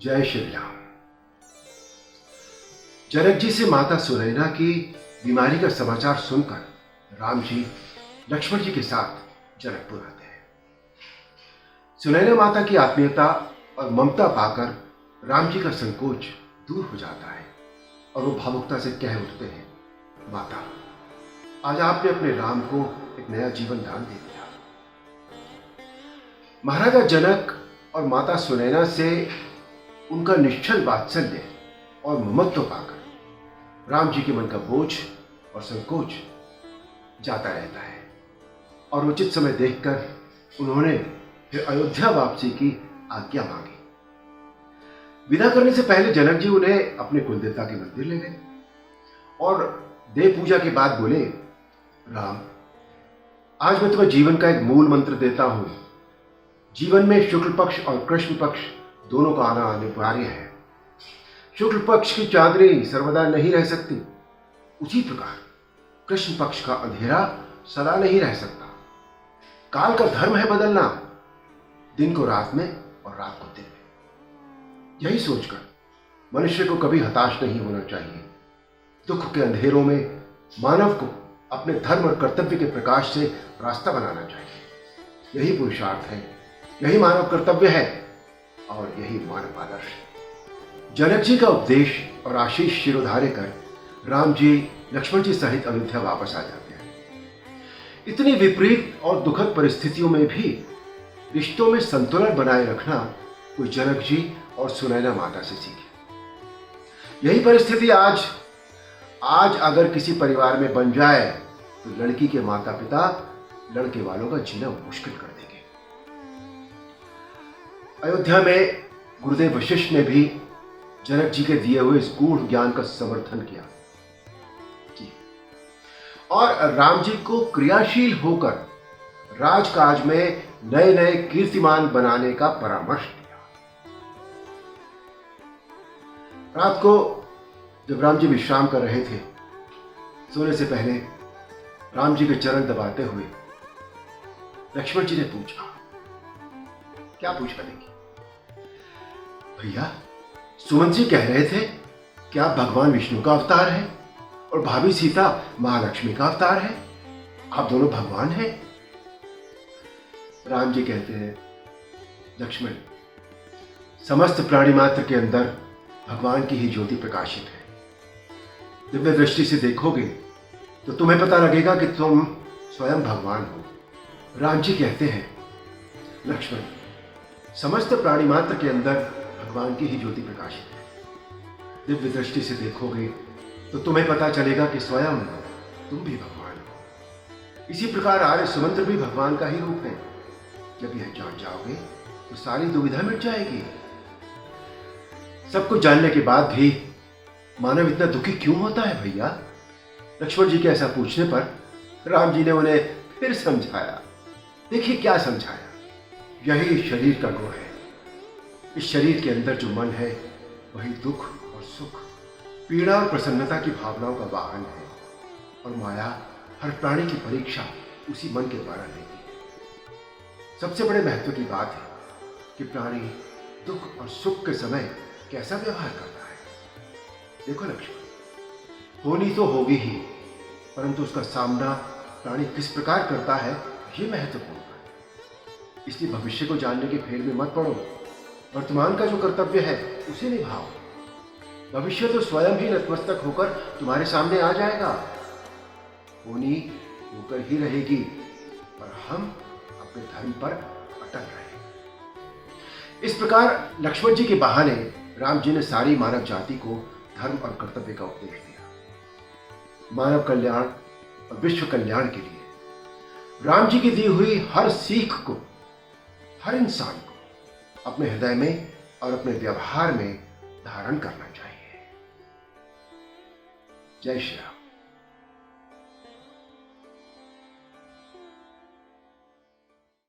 जय श्री राम। जनक जी से माता सुनैना की बीमारी का समाचार सुनकर राम जी लक्ष्मण जी के साथ जनकपुर आते हैं। सुनैना माता की आत्मीयता और ममता पाकर राम जी का संकोच दूर हो जाता है और वो भावुकता से कह उठते हैं, माता, आज आपने अपने राम को एक नया जीवन दान दे दिया। महाराजा जनक और माता सुनैना से उनका निश्चल वात्सल्य और ममत्व पाकर राम जी के मन का बोझ और संकोच जाता रहता है और उचित समय देखकर उन्होंने फिर अयोध्या वापसी की आज्ञा मांगी। विदा करने से पहले जनक जी उन्हें अपने कुलदेवता के मंदिर ले गए और देव पूजा के बाद बोले, राम, आज मैं तुम्हें जीवन का एक मूल मंत्र देता हूं। जीवन में शुक्ल पक्ष और कृष्ण पक्ष दोनों का आना अनिवार्य है। शुक्ल पक्ष की चांदनी सर्वदा नहीं रह सकती, उसी प्रकार कृष्ण पक्ष का अंधेरा सदा नहीं रह सकता। काल का धर्म है बदलना, दिन को रात में और रात को दिन में। यही सोचकर मनुष्य को कभी हताश नहीं होना चाहिए। दुख के अंधेरों में मानव को अपने धर्म और कर्तव्य के प्रकाश से रास्ता बनाना चाहिए। यही पुरुषार्थ है, यही मानव कर्तव्य है और यही मानव आदर्श है। जनक जी का उपदेश और आशीष शिरोधार्य कर राम जी लक्ष्मण जी सहित अयोध्या वापस आ जाते हैं। इतनी विपरीत और दुखद परिस्थितियों में भी रिश्तों में संतुलन बनाए रखना कोई जनक जी और सुनैना माता से सीखे। यही परिस्थिति आज अगर किसी परिवार में बन जाए तो लड़की के माता पिता लड़के वालों का जीना मुश्किल कर देंगे। अयोध्या में गुरुदेव वशिष्ठ ने भी जनक जी के दिए हुए इस गूढ़ ज्ञान का समर्थन किया और राम जी को क्रियाशील होकर राजकाज में नए नए कीर्तिमान बनाने का परामर्श दिया। रात को जब राम जी विश्राम कर रहे थे, सोने से पहले राम जी के चरण दबाते हुए लक्ष्मण जी ने पूछा, क्या पूछा देखिए? भैया, सुमन जी कह रहे थे कि आप भगवान विष्णु का अवतार है और भाभी सीता महालक्ष्मी का अवतार है। आप दोनों भगवान हैं। राम जी कहते हैं, लक्ष्मण, समस्त प्राणी मात्र के अंदर भगवान की ही ज्योति प्रकाशित है। दिव्य दृष्टि से देखोगे तो तुम्हें पता लगेगा कि तुम स्वयं भगवान हो। राम जी कहते हैं, लक्ष्मण, समस्त प्राणी मात्र के अंदर भगवान की ही ज्योति प्रकाशित है। दिव्य दृष्टि से देखोगे तो तुम्हें पता चलेगा कि स्वयं तुम भी भगवान हो। इसी प्रकार आर्य सुमंत्र भी भगवान का ही रूप है। जब यह जान जाओगे तो सारी दुविधा मिट जाएगी। सब कुछ जानने के बाद भी मानव इतना दुखी क्यों होता है भैया? लक्ष्मण जी के ऐसा पूछने पर राम जी ने उन्हें फिर समझाया। देखिए क्या समझाया। यही शरीर का गुण है। इस शरीर के अंदर जो मन है वही दुख और सुख, पीड़ा और प्रसन्नता की भावनाओं का वाहन है और माया हर प्राणी की परीक्षा उसी मन के द्वारा लेती है। सबसे बड़े महत्व की बात है कि प्राणी दुख और सुख के समय कैसा व्यवहार करता है। देखो लक्ष्मण, होनी तो होगी ही, परंतु उसका सामना प्राणी किस प्रकार करता है ये महत्वपूर्ण है। इसलिए भविष्य को जानने के फेर में मत पड़ो। वर्तमान का जो कर्तव्य है उसे निभाओ। भविष्य तो स्वयं ही नतमस्तक होकर तुम्हारे सामने आ जाएगा। होनी होकर ही रहेगी, पर हम अपने धर्म पर अटल रहे। इस प्रकार लक्ष्मण जी के बहाने राम जी ने सारी मानव जाति को धर्म और कर्तव्य का उपदेश दिया। मानव कल्याण और विश्व कल्याण के लिए राम जी की दी हुई हर सीख को हर इंसान को अपने हृदय में और अपने व्यवहार में धारण करना चाहिए। जय श्री राम।